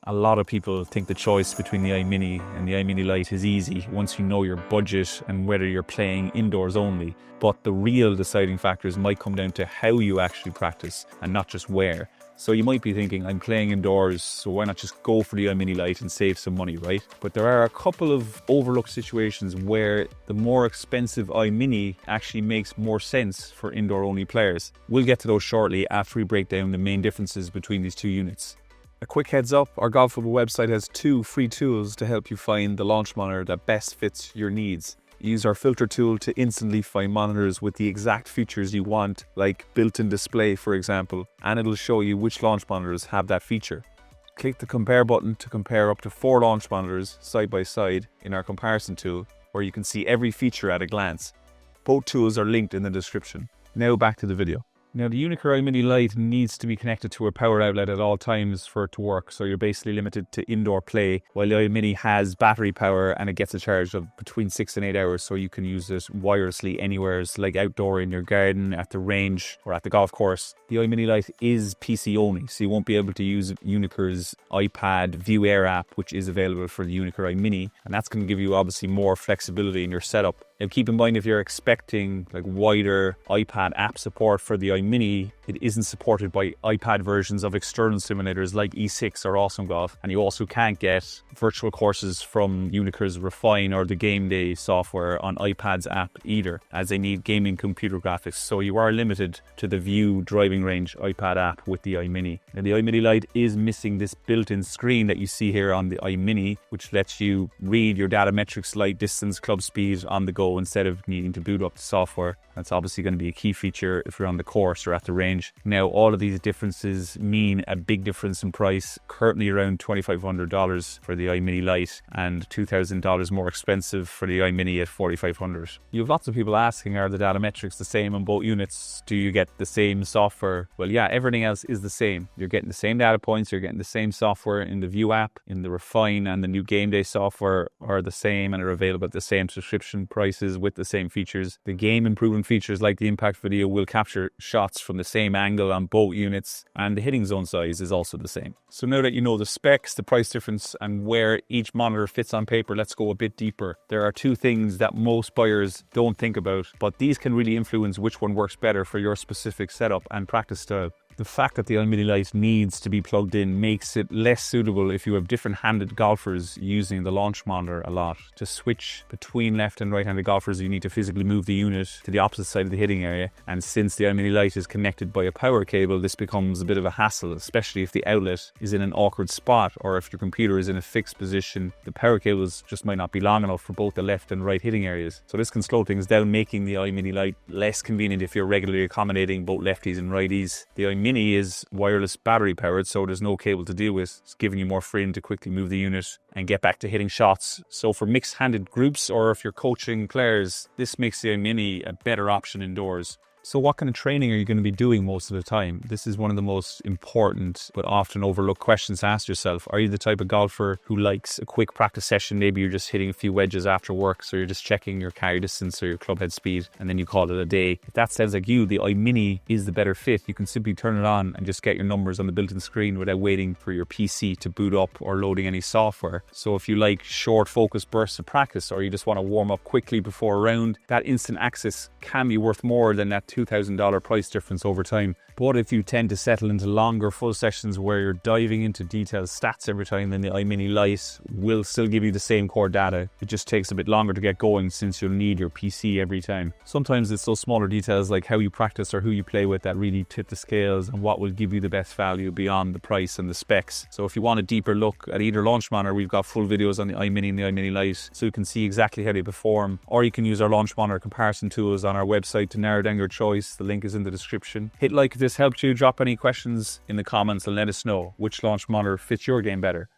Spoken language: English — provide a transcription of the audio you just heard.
A lot of people think the choice between the Eye Mini and the Eye Mini Lite is easy once you know your budget and whether you're playing indoors only. But the real deciding factors might come down to how you actually practice and not just where. So you might be thinking, I'm playing indoors, so why not just go for the Eye Mini Lite and save some money, right? But there are a couple of overlooked situations where the more expensive Eye Mini actually makes more sense for indoor-only players. We'll get to those shortly after we break down the main differences between these two units. A quick heads up, our Golfible website has 2 free tools to help you find the launch monitor that best fits your needs. Use our filter tool to instantly find monitors with the exact features you want, like built-in display for example, and it'll show you which launch monitors have that feature. Click the compare button to compare up to 4 launch monitors side by side in our comparison tool, where you can see every feature at a glance. Both tools are linked in the description. Now back to the video. Now the Uneekor Eye Mini Lite needs to be connected to a power outlet at all times for it to work, so you're basically limited to indoor play, while the Eye Mini has battery power and it gets a charge of between 6 and 8 hours, so you can use it wirelessly anywhere, like outdoor in your garden, at the range or at the golf course. The Eye Mini Lite is PC only, so you won't be able to use Uneekor's iPad View Air app, which is available for the Uneekor Eye Mini, and that's going to give you obviously more flexibility in your setup. Now keep in mind, if you're expecting like wider iPad app support for the Eye Mini, it isn't supported by iPad versions of external simulators like E6 or Awesome Golf, and you also can't get virtual courses from Uneekor's Refine or the Game Day software on iPad's app either, as they need gaming computer graphics, so you are limited to the View driving range iPad app with the Eye Mini. Now the Eye Mini Lite is missing this built-in screen that you see here on the Eye Mini, which lets you read your data metrics like distance, club speed on the go instead of needing to boot up the software. That's obviously going to be a key feature if you're on the course or at the range. Now all of these differences mean a big difference in price, currently around $2,500 for the Eye Mini Lite and $2,000 more expensive for the Eye Mini at $4,500. You have lots of people asking, are the data metrics the same on both units? Do you get the same software? Well, yeah, everything else is the same. You're getting the same data points, you're getting the same software in the View app, in the Refine and the new Game Day software are the same and are available at the same subscription prices with the same features. The game improvement features like the impact video will capture shots from the same angle on both units, and the hitting zone size is also the same. So now that you know the specs, the price difference, and where each monitor fits on paper, let's go a bit deeper. There are 2 things that most buyers don't think about, but these can really influence which one works better for your specific setup and practice style. The fact that the Eye Mini Lite needs to be plugged in makes it less suitable if you have different-handed golfers using the launch monitor a lot. To switch between left and right-handed golfers, you need to physically move the unit to the opposite side of the hitting area, and since the Eye Mini Lite is connected by a power cable, this becomes a bit of a hassle, especially if the outlet is in an awkward spot or if your computer is in a fixed position. The power cables just might not be long enough for both the left and right hitting areas. So this can slow things down, making the Eye Mini Lite less convenient if you're regularly accommodating both lefties and righties. The Eye Mini is wireless battery powered, so there's no cable to deal with. It's giving you more freedom to quickly move the unit and get back to hitting shots. So for mixed-handed groups or if you're coaching players, this makes the Eye Mini a better option indoors. So what kind of training are you going to be doing most of the time? This is one of the most important but often overlooked questions to ask yourself. Are you the type of golfer who likes a quick practice session? Maybe you're just hitting a few wedges after work, so you're just checking your carry distance or your club head speed, and then you call it a day. If that sounds like you, the Eye Mini is the better fit. You can simply turn it on and just get your numbers on the built-in screen without waiting for your PC to boot up or loading any software. So if you like short focused bursts of practice, or you just want to warm up quickly before a round, that instant access can be worth more than that $2,000 price difference over time. But if you tend to settle into longer full sessions where you're diving into detailed stats every time, then the Eye Mini Lite will still give you the same core data. It just takes a bit longer to get going since you'll need your PC every time. Sometimes it's those smaller details like how you practice or who you play with that really tip the scales and what will give you the best value beyond the price and the specs. So if you want a deeper look at either launch monitor, we've got full videos on the Eye Mini and the Eye Mini Lite, so you can see exactly how they perform, or you can use our launch monitor comparison tools on our website to narrow down your choice. The link is in the description. Hit like if this helped you. Drop any questions in the comments and let us know which launch monitor fits your game better.